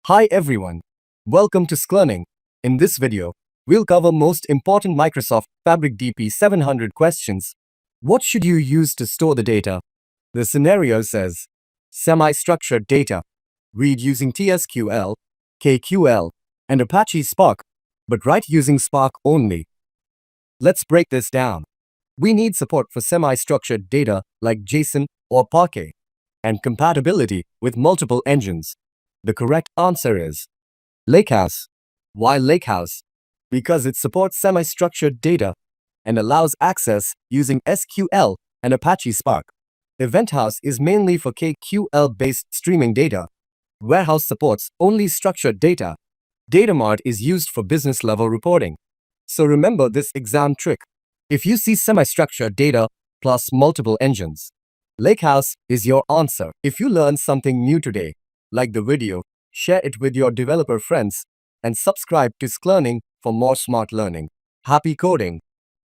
Hi everyone, welcome to SKLEARNING. In this video, we'll cover most important Microsoft Fabric DP-700 questions. What should you use to store the data? The scenario says, semi-structured data. Read using T-SQL, KQL, and Apache Spark, but write using Spark only. Let's break this down. We need support for semi-structured data like JSON or Parquet, and compatibility with multiple engines. The correct answer is Lakehouse. Why Lakehouse? Because it supports semi-structured data and allows access using SQL and Apache Spark. Eventhouse is mainly for KQL-based streaming data. Warehouse supports only structured data. Datamart is used for business-level reporting. So remember this exam trick. If you see semi-structured data plus multiple engines, Lakehouse is your answer. If you learned something new today, like the video, share it with your developer friends, and subscribe to SKLEARNING for more smart learning. Happy coding!